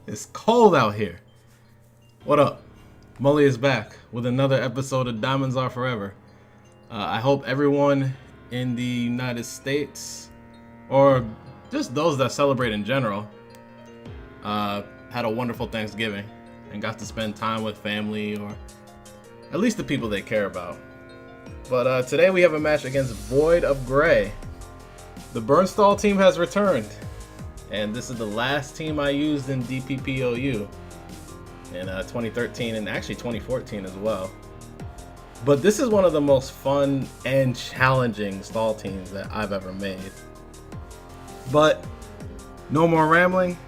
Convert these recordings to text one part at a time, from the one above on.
It's cold out here. What up? Mully is back with another episode of Diamonds Are Forever. I hope everyone in the United States, or just those that celebrate in general, had a wonderful Thanksgiving and got to spend time with family, or at least the people they care about. But today we have a match against Void of Gray. The Burnstall team has returned, and this is the last team I used in DPPOU in 2013 and actually 2014 as well. But this is one of the most fun and challenging stall teams that I've ever made. But no more rambling,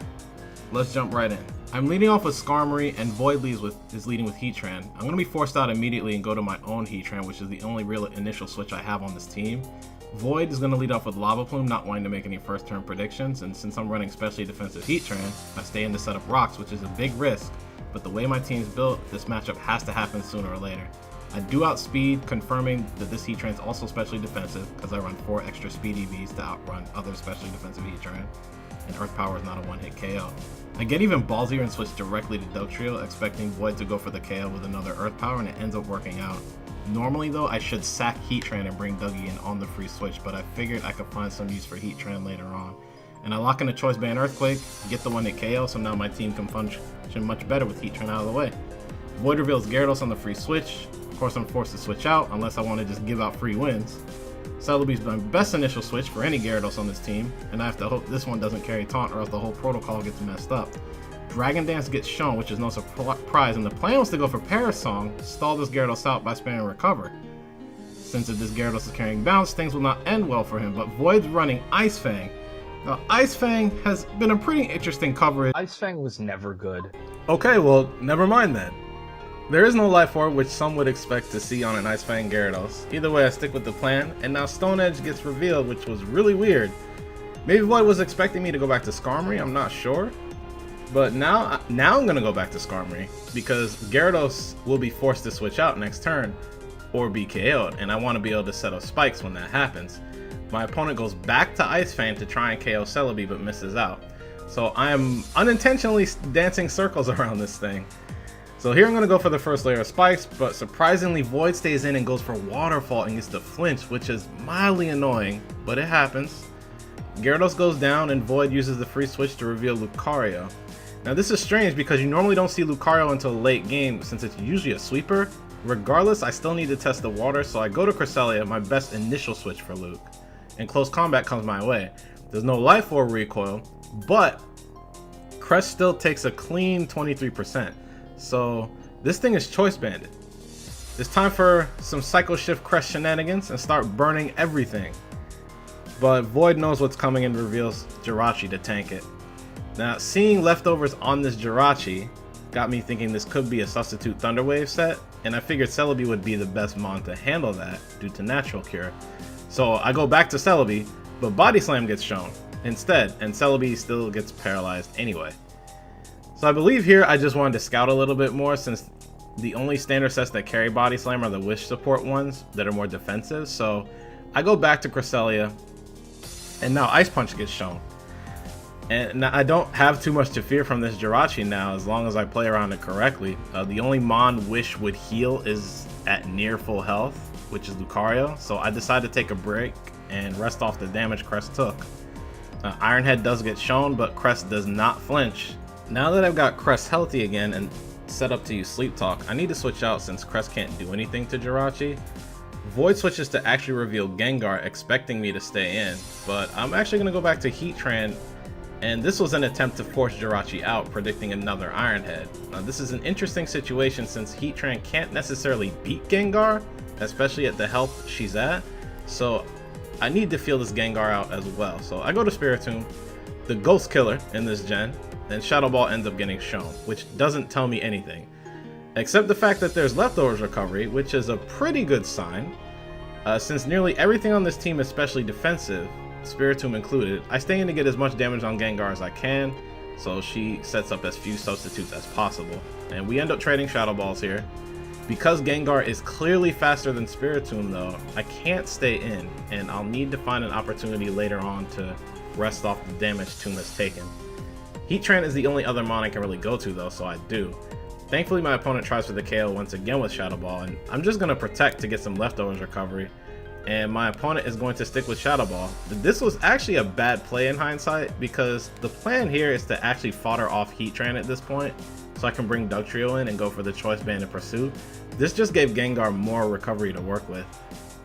let's jump right in. I'm leading off with Skarmory, and Void is leading with Heatran. I'm going to be forced out immediately and go to my own Heatran, which is the only real initial switch I have on this team. Void is going to lead off with Lava Plume, not wanting to make any first turn predictions, and since I'm running specially defensive Heatran, I stay in to set up Rocks, which is a big risk, but the way my team's built, this matchup has to happen sooner or later. I do outspeed, confirming that this Heatran is also specially defensive, because I run 4 extra speed EVs to outrun other specially defensive Heatran, and Earth Power is not a one-hit KO. I get even ballsier and switch directly to Dugtrio, expecting Void to go for the KO with another Earth Power, and it ends up working out. Normally though, I should sack Heatran and bring Dougie in on the free switch, but I figured I could find some use for Heatran later on. And I lock in a Choice Band Earthquake, get the one-hit KO, so now my team can function much better with Heatran out of the way. Void reveals Gyarados on the free switch. Of course I'm forced to switch out, unless I want to just give out free wins. Celebi's my best initial switch for any Gyarados on this team, and I have to hope this one doesn't carry Taunt or else the whole protocol gets messed up. Dragon Dance gets shown, which is no surprise, and the plan was to go for Paris Song, stall this Gyarados out by spamming Recover. Since if this Gyarados is carrying Bounce, things will not end well for him, but Void's running Ice Fang. Now, Ice Fang has been a pretty interesting coverage. Ice Fang was never good. Okay, well, never mind then. There is no Life Orb, which some would expect to see on an Ice Fang Gyarados. Either way, I stick with the plan, and now Stone Edge gets revealed, which was really weird. Maybe Void was expecting me to go back to Skarmory, I'm not sure. But now I'm gonna go back to Skarmory, because Gyarados will be forced to switch out next turn, or be KO'd, and I want to be able to set up spikes when that happens. My opponent goes back to Ice Fang to try and KO Celebi, but misses out. So I'm unintentionally dancing circles around this thing. So here I'm going to go for the first layer of spikes, but surprisingly Void stays in and goes for Waterfall and gets the flinch, which is mildly annoying, but it happens. Gyarados goes down and Void uses the free switch to reveal Lucario. Now this is strange because you normally don't see Lucario until late game since it's usually a sweeper. Regardless, I still need to test the water, so I go to Cresselia, my best initial switch for Luke. And Close Combat comes my way. There's no Life Orb recoil, but Crest still takes a clean 23%. So this thing is Choice Banded. It's time for some Psycho Shift Crest shenanigans and start burning everything. But Void knows what's coming and reveals Jirachi to tank it. Now, seeing leftovers on this Jirachi got me thinking this could be a substitute Thunder Wave set, and I figured Celebi would be the best mon to handle that due to Natural Cure. So I go back to Celebi, but Body Slam gets shown instead, and Celebi still gets paralyzed anyway. So I believe here I just wanted to scout a little bit more, since the only standard sets that carry Body Slam are the Wish support ones that are more defensive. So I go back to Cresselia, and now Ice Punch gets shown. And I don't have too much to fear from this Jirachi now, as long as I play around it correctly. The only mon Wish would heal is at near full health, which is Lucario. So I decided to take a break and rest off the damage Crest took. Iron Head does get shown, but Crest does not flinch. Now that I've got Crest healthy again and set up to use Sleep Talk, I need to switch out since Crest can't do anything to Jirachi. Void switches to actually reveal Gengar, expecting me to stay in, but I'm actually going to go back to Heatran, and this was an attempt to force Jirachi out, predicting another Iron Head. Now this is an interesting situation since Heatran can't necessarily beat Gengar, especially at the health she's at, so I need to feel this Gengar out as well. So I go to Spiritomb, the Ghost Killer in this gen, and Shadow Ball ends up getting shown, which doesn't tell me anything. Except the fact that there's Leftovers recovery, which is a pretty good sign. Since nearly everything on this team is specially defensive, Spiritomb included, I stay in to get as much damage on Gengar as I can, so she sets up as few substitutes as possible. And we end up trading Shadow Balls here. Because Gengar is clearly faster than Spiritomb though, I can't stay in, and I'll need to find an opportunity later on to rest off the damage Tomb has taken. Heat Tran is the only other mon I can really go to though, so I do. Thankfully my opponent tries for the KO once again with Shadow Ball, and I'm just going to protect to get some leftovers recovery. And my opponent is going to stick with Shadow Ball. This was actually a bad play in hindsight, because the plan here is to actually fodder off Heat Tran at this point, so I can bring Dugtrio in and go for the Choice Band in pursuit. This just gave Gengar more recovery to work with.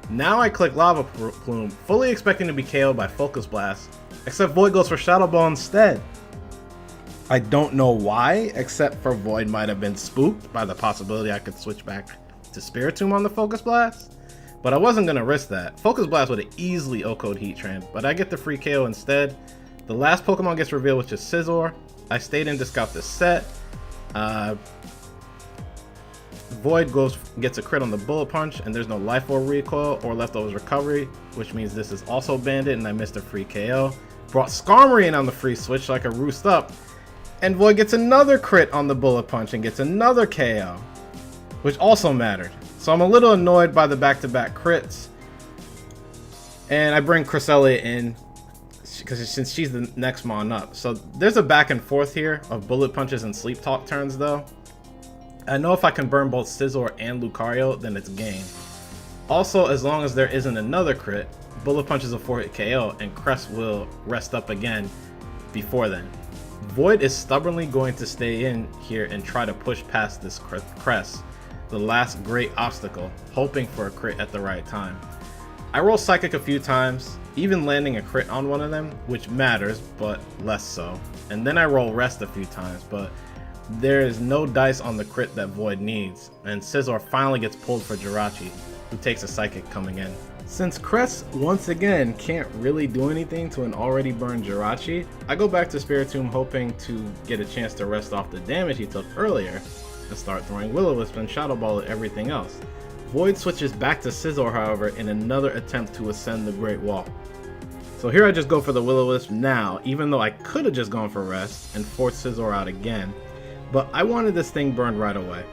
Now I click Lava Plume, fully expecting to be KO'd by Focus Blast, except Void goes for Shadow Ball instead. I don't know why, except for Void might have been spooked by the possibility I could switch back to Spiritomb on the Focus Blast. But I wasn't going to risk that. Focus Blast would have easily OHKO'd Heat Tran, but I get the free KO instead. The last Pokemon gets revealed, which is Scizor. I stayed in to scout the set. Void gets a crit on the Bullet Punch, and there's no Life Orb recoil or Leftovers recovery, which means this is also Bandit, and I missed a free KO. Brought Skarmory in on the free switch so I could roost up, and Void gets another crit on the Bullet Punch and gets another KO, which also mattered. So I'm a little annoyed by the back-to-back crits, and I bring Cresselia in since she's the next mon up. So there's a back and forth here of Bullet Punches and Sleep Talk turns though. I know if I can burn both Scizor and Lucario, then it's game. Also, as long as there isn't another crit, Bullet Punch is a 4-hit KO, and Cress will rest up again before then. Void is stubbornly going to stay in here and try to push past this Cress, the last great obstacle, hoping for a crit at the right time. I roll Psychic a few times, even landing a crit on one of them, which matters, but less so. And then I roll Rest a few times, but there is no dice on the crit that Void needs, and Scizor finally gets pulled for Jirachi, who takes a Psychic coming in. Since Cress once again can't really do anything to an already burned Jirachi, I go back to Spiritomb hoping to get a chance to rest off the damage he took earlier and start throwing Will-O-Wisp and Shadow Ball at everything else. Void switches back to Scizor, however, in another attempt to ascend the Great Wall. So here I just go for the Will-O-Wisp now, even though I could have just gone for Rest and forced Scizor out again, but I wanted this thing burned right away.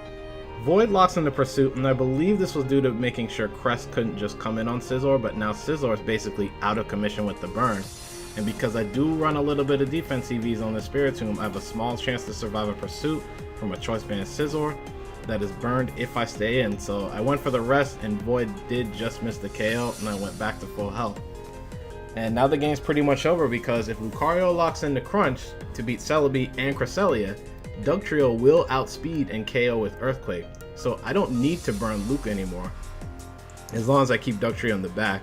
Void locks into Pursuit, and I believe this was due to making sure Cress couldn't just come in on Scizor, but now Scizor is basically out of commission with the burn. And because I do run a little bit of defense EVs on the Spiritomb, I have a small chance to survive a Pursuit from a Choice Band Scizor that is burned if I stay in. So I went for the Rest, and Void did just miss the KO, and I went back to full health. And now the game's pretty much over, because if Lucario locks into Crunch to beat Celebi and Cresselia, Dugtrio will outspeed and KO with Earthquake, so I don't need to burn Luke anymore, as long as I keep Dugtrio in the back.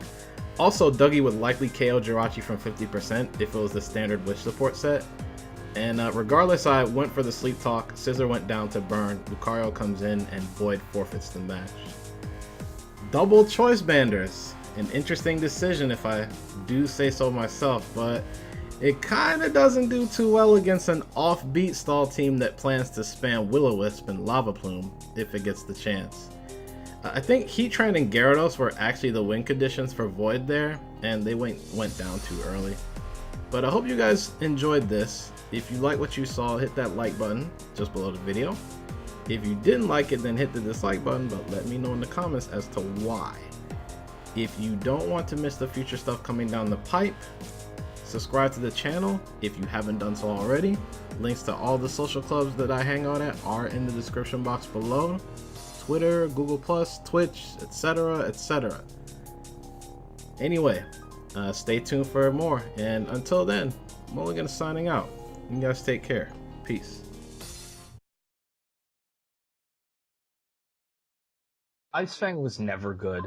Also, Dougie would likely KO Jirachi from 50% if it was the standard Witch support set. And regardless, I went for the Sleep Talk, Scizor went down to burn, Lucario comes in, and Void forfeits the match. Double Choice Banders. An interesting decision if I do say so myself, but it kinda doesn't do too well against an offbeat stall team that plans to spam Will-O-Wisp and Lava Plume if it gets the chance. I think Heat Tran and Gyarados were actually the win conditions for Void there, and they went down too early. But I hope you guys enjoyed this. If you like what you saw, hit that like button just below the video. If you didn't like it, then hit the dislike button, but let me know in the comments as to why. If you don't want to miss the future stuff coming down the pipe, subscribe to the channel if you haven't done so already. Links to all the social clubs that I hang out at are in the description box below. Twitter, Google+, Twitch, etc, etc. Anyway, stay tuned for more, and until then, Mulligan is signing out. You guys take care. Peace. Ice Fang was never good.